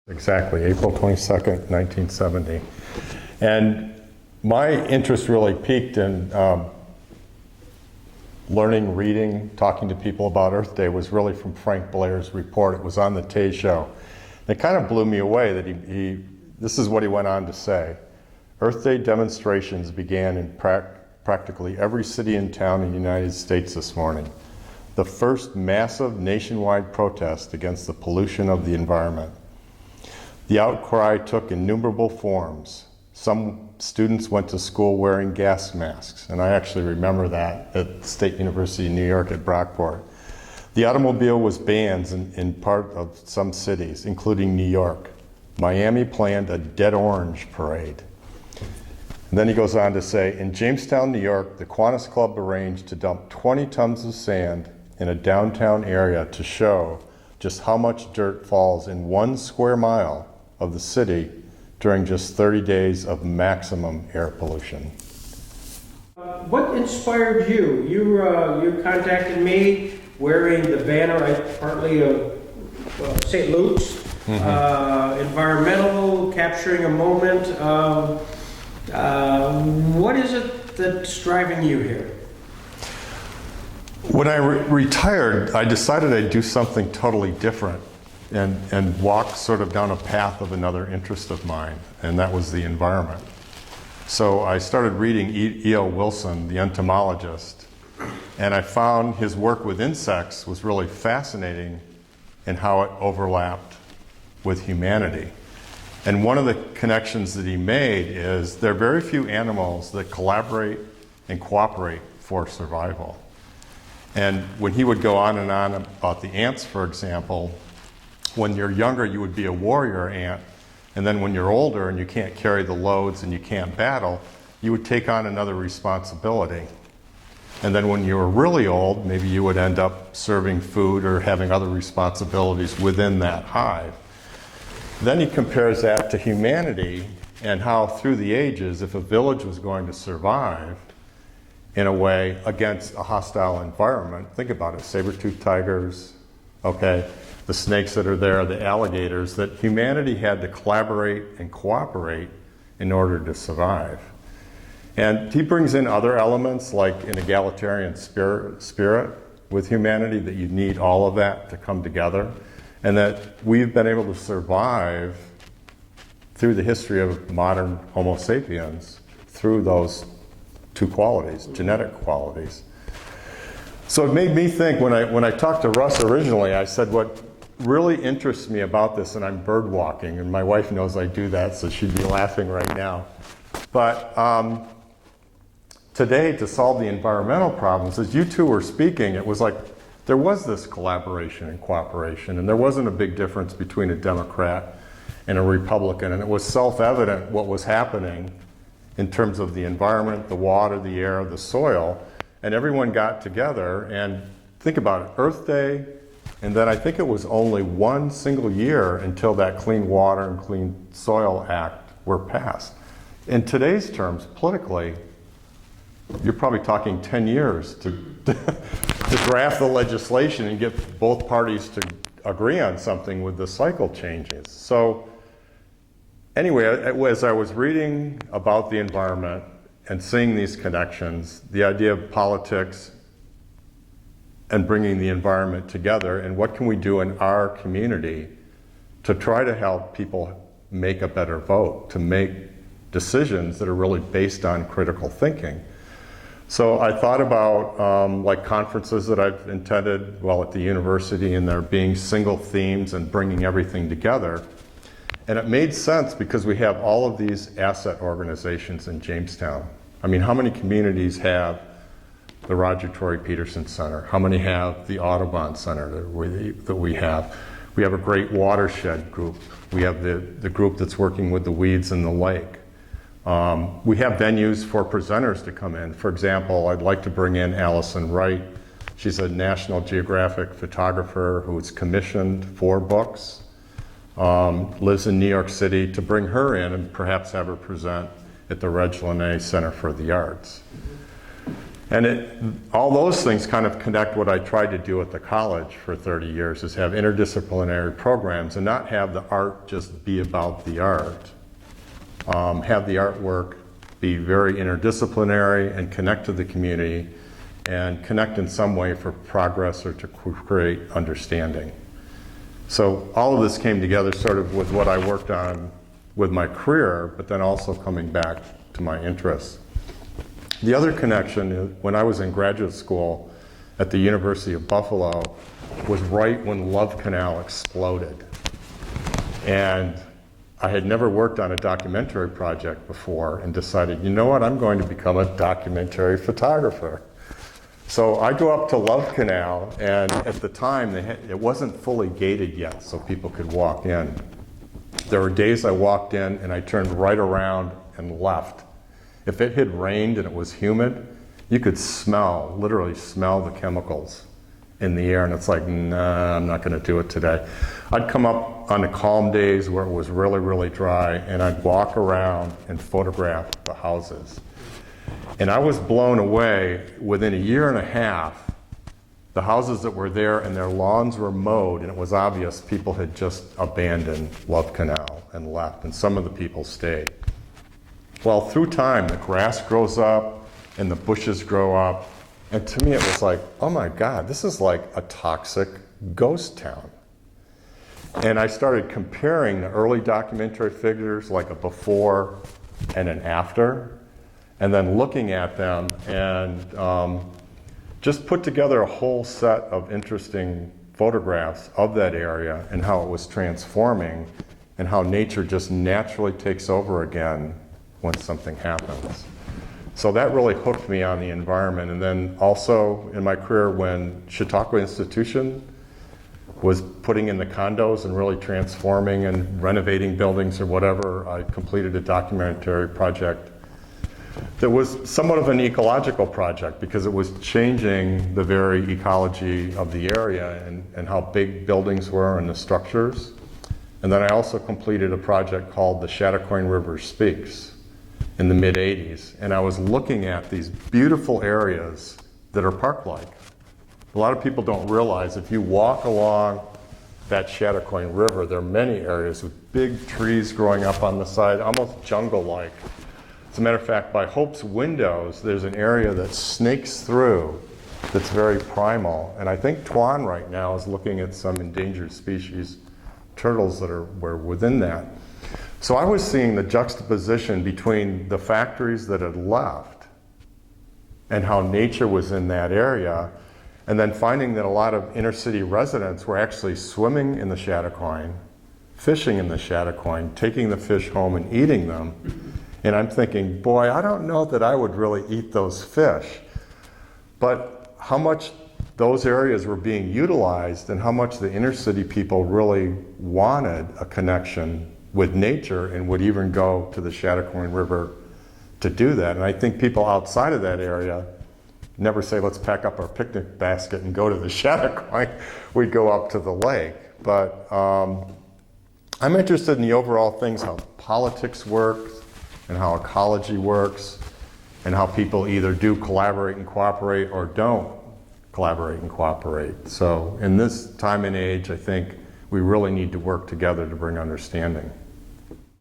Exactly, April 22nd, 1970. And my interest really peaked in learning, reading, talking to people about Earth Day was really from Frank Blair's report. It was on the Tay Show. It kind of blew me away that this is what he went on to say. Earth Day demonstrations began in practically every city and town in the United States this morning. The first massive nationwide protest against the pollution of the environment. The outcry took innumerable forms. Some students went to school wearing gas masks, and I actually remember that at State University of New York at Brockport. The automobile was banned in part of some cities, including New York. Miami planned a Dead Orange parade. And then he goes on to say, in Jamestown, New York, the Kiwanis Club arranged to dump 20 tons of sand in a downtown area to show just how much dirt falls in 1 square mile of the city during just 30 days of maximum air pollution. What inspired you? You contacted me wearing the banner, partly of St. Luke's, environmental, capturing a moment. What is it that's driving you here? When I retired, I decided I'd do something totally different and walk sort of down a path of another interest of mine, and that was the environment. So I started reading E.O. Wilson, the entomologist, and I found his work with insects was really fascinating in how it overlapped with humanity. And one of the connections that he made is there are very few animals that collaborate and cooperate for survival. And when he would go on and on about the ants, for example, when you're younger, you would be a warrior ant, and then when you're older and you can't carry the loads and you can't battle, you would take on another responsibility. And then when you were really old, maybe you would end up serving food or having other responsibilities within that hive. Then he compares that to humanity and how through the ages, if a village was going to survive in a way against a hostile environment, think about it, saber-toothed tigers, okay, the snakes that are there, the alligators, that humanity had to collaborate and cooperate in order to survive. And he brings in other elements like an egalitarian spirit with humanity, that you need all of that to come together, and that we've been able to survive through the history of modern Homo sapiens through those two qualities, genetic qualities. So it made me think, when I talked to Russ originally, I said what really interests me about this, and I'm bird walking, and my wife knows I do that, so she'd be laughing right now. But today, to solve the environmental problems, as you two were speaking, it was like there was this collaboration and cooperation, and there wasn't a big difference between a Democrat and a Republican, and it was self-evident what was happening in terms of the environment, the water, the air, the soil, and everyone got together. And think about it, Earth Day, and then I think it was only one single year until that Clean Water and Clean Soil Act were passed. In today's terms, politically, you're probably talking 10 years to draft the legislation and get both parties to agree on something with the cycle changes. So anyway, as I was reading about the environment and seeing these connections, the idea of politics and bringing the environment together, and what can we do in our community to try to help people make a better vote, to make decisions that are really based on critical thinking. So I thought about like conferences that I've attended while at the university, and there being single themes and bringing everything together. And it made sense because we have all of these asset organizations in Jamestown. I mean, how many communities have the Roger Tory Peterson Center? How many have the Audubon Center that we have? We have a great watershed group. We have the group that's working with the weeds in the lake. We have venues for presenters to come in. For example, I'd like to bring in Allison Wright. She's a National Geographic photographer who's commissioned 4 books, lives in New York City, to bring her in and perhaps have her present at the Reg Linné Center for the Arts. And all those things kind of connect what I tried to do at the college for 30 years, is have interdisciplinary programs and not have the art just be about the art. Have the artwork be very interdisciplinary and connect to the community and connect in some way for progress or to create understanding. So all of this came together sort of with what I worked on with my career, but then also coming back to my interests. The other connection, when I was in graduate school at the University of Buffalo, was right when Love Canal exploded. And I had never worked on a documentary project before and decided, you know what, I'm going to become a documentary photographer. So I go up to Love Canal, and at the time, it wasn't fully gated yet, so people could walk in. There were days I walked in and I turned right around and left. If it had rained and it was humid, you could smell, literally smell the chemicals in the air, and it's like, nah, I'm not gonna do it today. I'd come up on the calm days where it was really, really dry, and I'd walk around and photograph the houses. And I was blown away. Within a year and a half, the houses that were there and their lawns were mowed, and it was obvious people had just abandoned Love Canal and left, and some of the people stayed. Well, through time, the grass grows up and the bushes grow up, and to me it was like, oh my God, this is like a toxic ghost town. And I started comparing the early documentary figures, like a before and an after, and then looking at them and just put together a whole set of interesting photographs of that area and how it was transforming and how nature just naturally takes over again when something happens. So that really hooked me on the environment. And then also in my career, when Chautauqua Institution was putting in the condos and really transforming and renovating buildings or whatever, I completed a documentary project that was somewhat of an ecological project because it was changing the very ecology of the area and how big buildings were and the structures. And then I also completed a project called The Chautauqua River Speaks in the mid-'80s. And I was looking at these beautiful areas that are park-like. A lot of people don't realize if you walk along that Chautauqua River, there are many areas with big trees growing up on the side, almost jungle-like. As a matter of fact, by Hope's Windows, there's an area that snakes through that's very primal. And I think Tuan right now is looking at some endangered species turtles that were within that. So I was seeing the juxtaposition between the factories that had left and how nature was in that area, and then finding that a lot of inner city residents were actually swimming in the Chautauqua, fishing in the Chautauqua, taking the fish home and eating them. And I'm thinking, boy, I don't know that I would really eat those fish. But how much those areas were being utilized and how much the inner city people really wanted a connection with nature and would even go to the Chautauqua River to do that. And I think people outside of that area never say, let's pack up our picnic basket and go to the Chautauqua. We'd go up to the lake. But I'm interested in the overall things, how politics works and how ecology works and how people either do collaborate and cooperate or don't collaborate and cooperate. So in this time and age, I think we really need to work together to bring understanding.